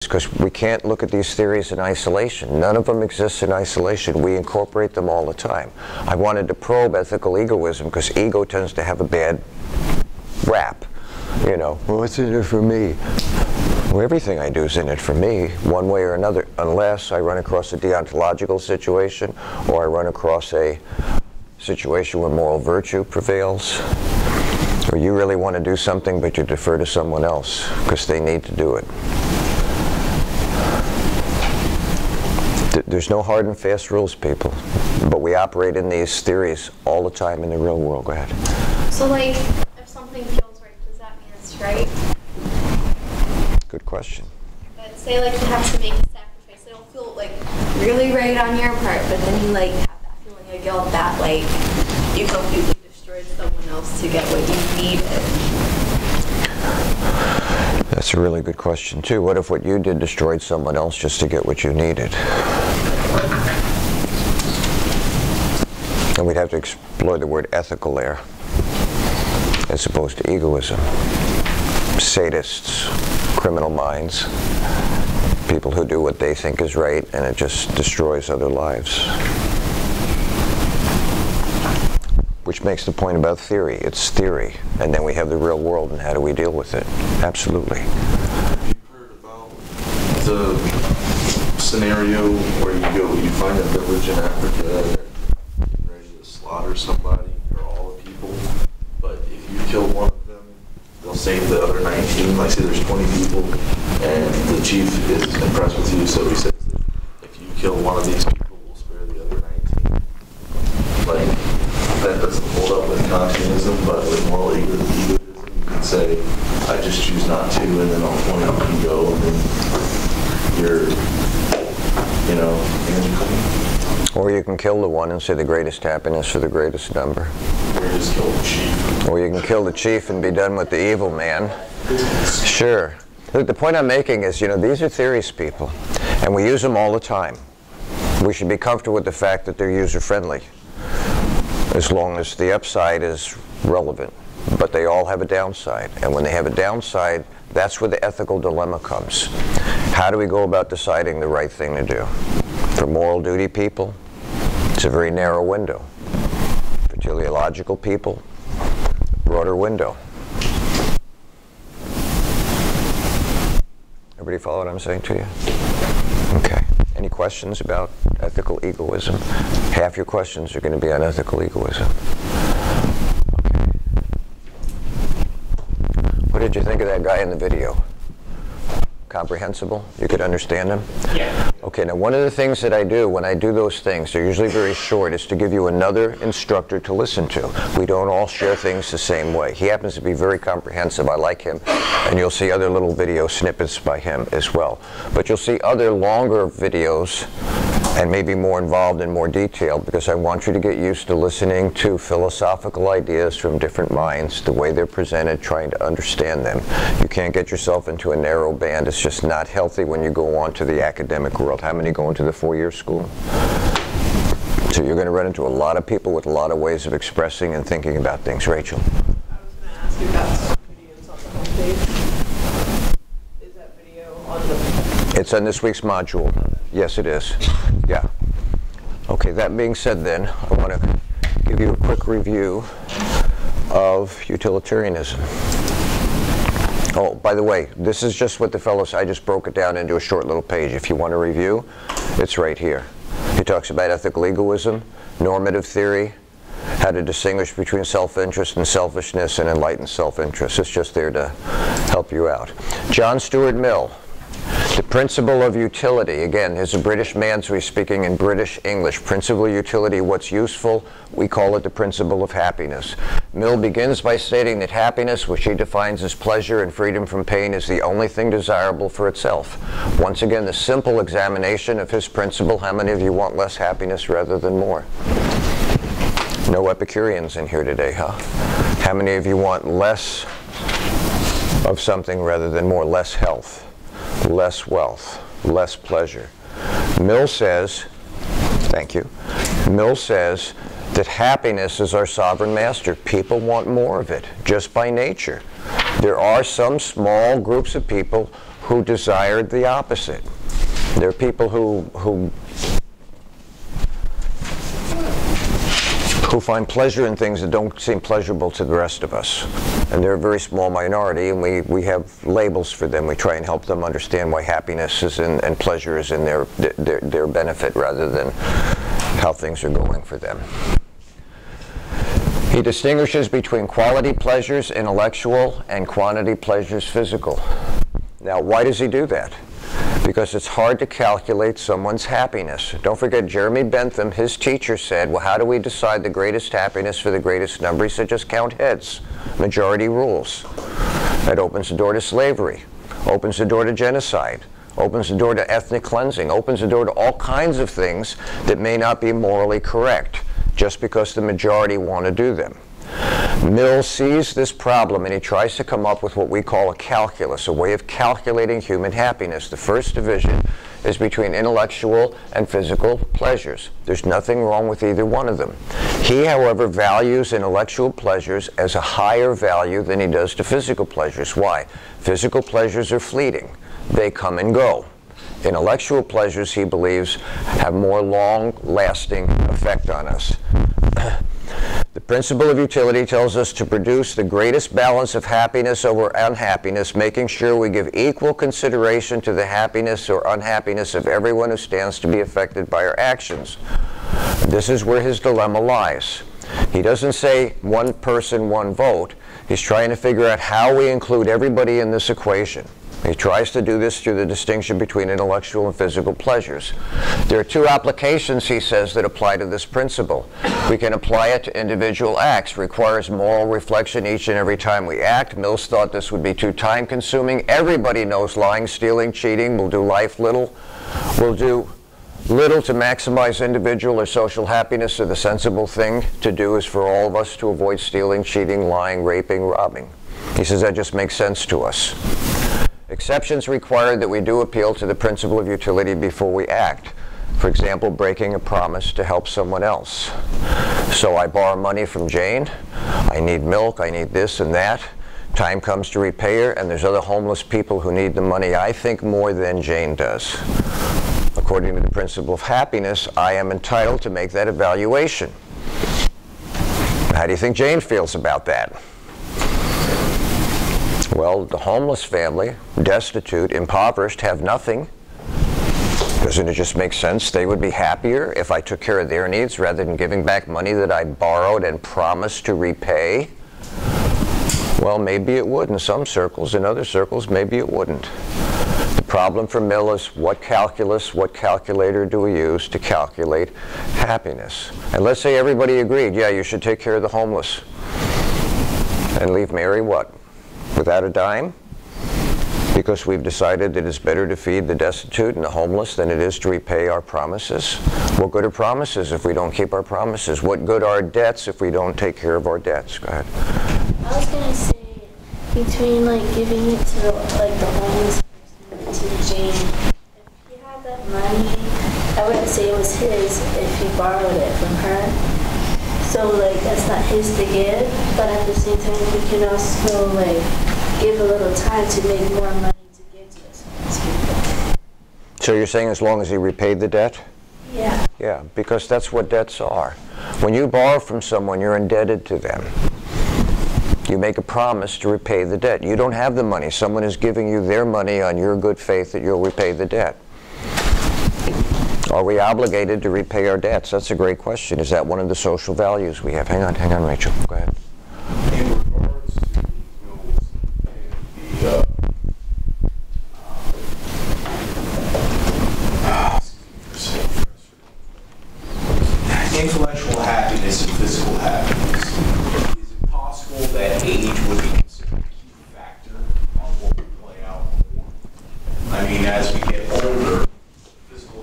because we can't look at these theories in isolation. None of them exist in isolation. We incorporate them all the time. I wanted to probe ethical egoism because ego tends to have a bad rap. You know, what's in it for me? Well, everything I do is in it for me, one way or another, unless I run across a deontological situation or I run across a situation where moral virtue prevails, or you really want to do something but you defer to someone else because they need to do it. There's no hard and fast rules, people, but we operate in these theories all the time in the real world. Go ahead. So, like, if something feels right, does that mean it's right? Good question. But say, like, you have to make a sacrifice. It'll feel, like, really right on your part, but then you, like, have that feeling of guilt that, like, you completely destroyed someone else to get what you needed. That's a really good question, too. What if what you did destroyed someone else just to get what you needed? And we'd have to explore the word ethical there, as opposed to egoism. Sadists, criminal minds, people who do what they think is right, and it just destroys other lives. Which makes the point about theory. It's theory, and then we have the real world, and how do we deal with it? Absolutely. Have you heard about the scenario where you find a village in Africa that you're ready to slaughter somebody or all the people, but if you kill one of them, they'll save the other 19. Like, say there's 20 people, and the chief is impressed with you, so he says that if you kill one of these people, we'll spare the other 19. Like, that doesn't hold up with Kantianism, but with moral egoism, you can say, I just choose not to, and then all 20 can go, and then you're, you know, Or you can kill the one and say the greatest happiness for the greatest number. Or you just kill the chief. Or you can kill the chief and be done with the evil man. Sure. Look, the point I'm making is, you know, these are theories, people, and we use them all the time. We should be comfortable with the fact that they're user-friendly, as long as the upside is relevant. But they all have a downside. And when they have a downside, that's where the ethical dilemma comes. How do we go about deciding the right thing to do? For moral duty people, it's a very narrow window. For teleological people, broader window. Everybody follow what I'm saying to you? Okay. Any questions about ethical egoism? Half your questions are going to be on ethical egoism. Okay. What did you think of that guy in the video? Comprehensible? You could understand him? Yeah. Okay, now one of the things that I do when I do those things, they're usually very short, is to give you another instructor to listen to. We don't all share things the same way. He happens to be very comprehensive. I like him, and you'll see other little video snippets by him as well. But you'll see other longer videos and maybe more involved and more detailed, because I want you to get used to listening to philosophical ideas from different minds, the way they're presented, trying to understand them. You can't get yourself into a narrow band. It's just not healthy when you go on to the academic world. How many go into the four-year school? So you're going to run into a lot of people with a lot of ways of expressing and thinking about things. Rachel? I was going to ask you about videos on the homepage. Is that video on the... It's on this week's module. Yes, it is. Yeah. Okay, that being said then, I want to give you a quick review of utilitarianism. Oh, by the way, this is just what the fellows, I just broke it down into a short little page. If you want to review, it's right here. He talks about ethical egoism, normative theory, how to distinguish between self-interest and selfishness, and enlightened self-interest. It's just there to help you out. John Stuart Mill. The principle of utility, again, is a British man, so he's speaking in British English. Principle of utility, what's useful, we call it the principle of happiness. Mill begins by stating that happiness, which he defines as pleasure and freedom from pain, is the only thing desirable for itself. Once again, the simple examination of his principle, how many of you want less happiness rather than more? No Epicureans in here today, huh? How many of you want less of something rather than more? Less health, less wealth, less pleasure. Mill says, thank you, Mill says that happiness is our sovereign master. People want more of it, just by nature. There are some small groups of people who desired the opposite. There are people who find pleasure in things that don't seem pleasurable to the rest of us. And they're a very small minority, and we have labels for them. We try and help them understand why happiness is in, and pleasure is in their benefit rather than how things are going for them. He distinguishes between quality pleasures, intellectual, and quantity pleasures, physical. Now, why does he do that? Because it's hard to calculate someone's happiness. Don't forget, Jeremy Bentham, his teacher, said, well, how do we decide the greatest happiness for the greatest number? He said, just count heads. Majority rules. That opens the door to slavery, opens the door to genocide, opens the door to ethnic cleansing, opens the door to all kinds of things that may not be morally correct, just because the majority want to do them. Mill sees this problem and he tries to come up with what we call a calculus, a way of calculating human happiness. The first division is between intellectual and physical pleasures. There's nothing wrong with either one of them. He, however, values intellectual pleasures as a higher value than he does to physical pleasures. Why? Physical pleasures are fleeting. They come and go. Intellectual pleasures, he believes, have more long-lasting effect on us. The principle of utility tells us to produce the greatest balance of happiness over unhappiness, making sure we give equal consideration to the happiness or unhappiness of everyone who stands to be affected by our actions. This is where his dilemma lies. He doesn't say one person, one vote. He's trying to figure out how we include everybody in this equation. He tries to do this through the distinction between intellectual and physical pleasures. There are two applications, he says, that apply to this principle. We can apply it to individual acts. Requires moral reflection each and every time we act. Mills thought this would be too time-consuming. Everybody knows lying, stealing, cheating will do life little. Will do little to maximize individual or social happiness, so the sensible thing to do is for all of us to avoid stealing, cheating, lying, raping, robbing. He says that just makes sense to us. Exceptions require that we do appeal to the principle of utility before we act. For example, breaking a promise to help someone else. So I borrow money from Jane. I need milk, I need this and that. Time comes to repay her, and there's other homeless people who need the money, I think, more than Jane does. According to the principle of happiness, I am entitled to make that evaluation. How do you think Jane feels about that? Well, the homeless family, destitute, impoverished, have nothing. Doesn't it just make sense they would be happier if I took care of their needs rather than giving back money that I borrowed and promised to repay? Well, maybe it would in some circles. In other circles, maybe it wouldn't. The problem for Mill is what calculus, what calculator do we use to calculate happiness? And let's say everybody agreed, yeah, you should take care of the homeless. And leave Mary what? Without a dime? Because we've decided that it's better to feed the destitute and the homeless than it is to repay our promises? What good are promises if we don't keep our promises? What good are debts if we don't take care of our debts? Go ahead. I was going to say, between like giving it to like the homeless person and to Jane, if he had that money, I wouldn't say it was his if he borrowed it from her. So like that's not his to give, but at the same time we can also like give a little time to make more money to give to those people. So you're saying as long as he repaid the debt? Yeah. Yeah, because that's what debts are. When you borrow from someone, you're indebted to them. You make a promise to repay the debt. You don't have the money. Someone is giving you their money on your good faith that you'll repay the debt. Are we obligated to repay our debts? That's a great question. Is that one of the social values we have? Hang on, Rachel. Go ahead. In regards to Mills and the intellectual happiness and physical happiness, is it possible that age would be considered a key factor on what would play out more? I mean, as we get older,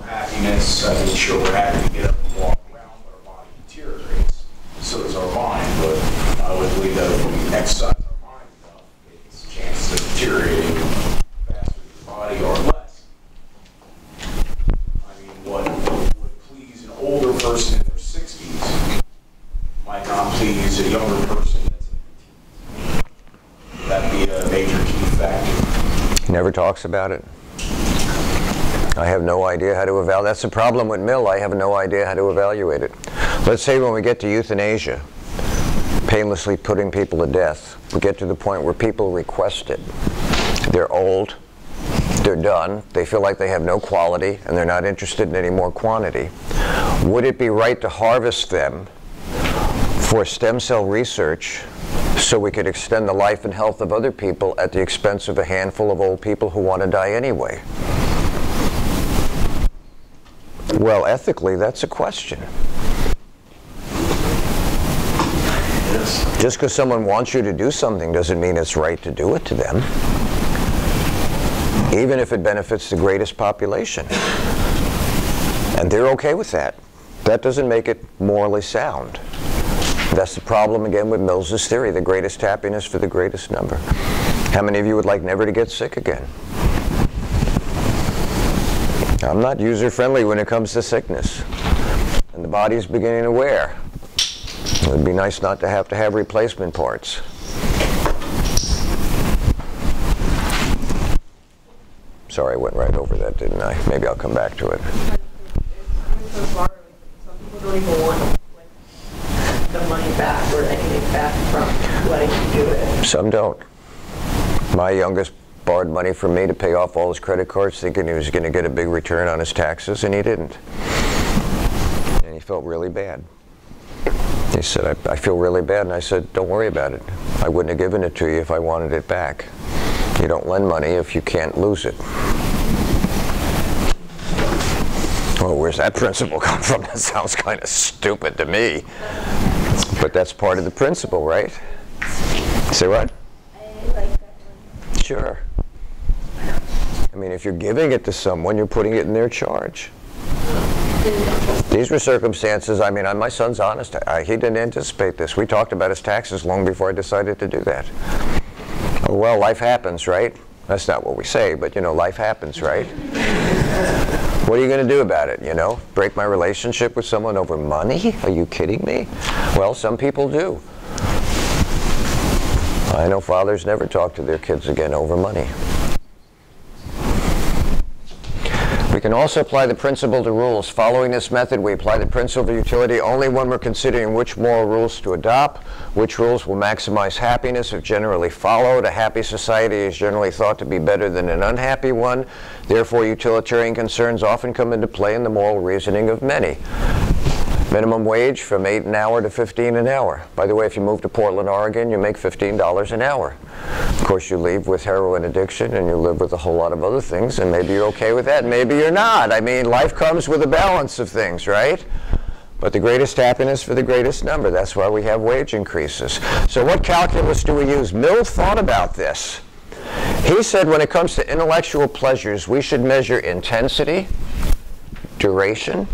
happiness, I mean, sure, we're happy to get up and walk around, but our body deteriorates. So does our mind, but I would believe that if we exercise our mind enough, its chances of deteriorating faster than the body or less. I mean, what would please an older person in their 60s might not please a younger person that's in their teens. That'd be a major key factor. Never never talks about it. I have no idea how to evaluate. That's the problem with Mill. I have no idea how to evaluate it. Let's say when we get to euthanasia, painlessly putting people to death, we get to the point where people request it. They're old, they're done, they feel like they have no quality, and they're not interested in any more quantity. Would it be right to harvest them for stem cell research so we could extend the life and health of other people at the expense of a handful of old people who want to die anyway? Well, ethically, that's a question. Yes. Just because someone wants you to do something doesn't mean it's right to do it to them, even if it benefits the greatest population. And they're okay with that. That doesn't make it morally sound. That's the problem again with Mills's theory, the greatest happiness for the greatest number. How many of you would like never to get sick again? I'm not user-friendly when it comes to sickness. And the body's beginning to wear. It would be nice not to have replacement parts. Sorry, I went right over that, didn't I? Maybe I'll come back to it. So far, some people don't even want the money back or anything back from letting you do it. Some don't. My youngest borrowed money from me to pay off all his credit cards, thinking he was going to get a big return on his taxes, and he didn't. And he felt really bad. He said, I feel really bad. And I said, don't worry about it. I wouldn't have given it to you if I wanted it back. You don't lend money if you can't lose it. Well, where's that principle come from? That sounds kind of stupid to me. But that's part of the principle, right? Say what? I like that one. Sure. I mean, if you're giving it to someone, you're putting it in their charge. These were circumstances, I mean, my son's honest. He didn't anticipate this. We talked about his taxes long before I decided to do that. Oh, well, life happens, right? That's not what we say, but, you know, life happens, right? What are you going to do about it, you know? Break my relationship with someone over money? Are you kidding me? Well, some people do. I know fathers never talk to their kids again over money. We can also apply the principle to rules. Following this method, we apply the principle of utility only when we're considering which moral rules to adopt, which rules will maximize happiness if generally followed. A happy society is generally thought to be better than an unhappy one. Therefore, utilitarian concerns often come into play in the moral reasoning of many. Minimum wage from $8 an hour to $15 an hour. By the way, if you move to Portland, Oregon, you make $15 an hour. Of course, you leave with heroin addiction and you live with a whole lot of other things, and maybe you're okay with that, maybe you're not. I mean, life comes with a balance of things, right? But the greatest happiness for the greatest number. That's why we have wage increases. So what calculus do we use? Mill thought about this. He said when it comes to intellectual pleasures, we should measure intensity, duration,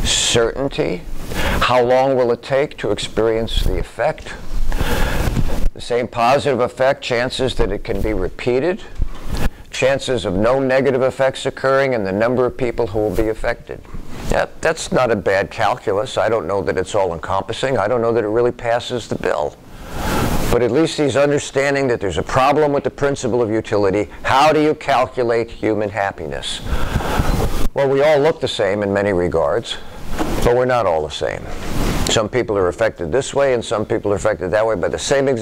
certainty, how long will it take to experience the effect, the same positive effect, chances that it can be repeated, chances of no negative effects occurring, and the number of people who will be affected. Yeah, that's not a bad calculus. I don't know that it's all-encompassing. I don't know that it really passes the bill. But at least he's understanding that there's a problem with the principle of utility. How do you calculate human happiness? Well, we all look the same in many regards, but we're not all the same. Some people are affected this way and some people are affected that way by the same exact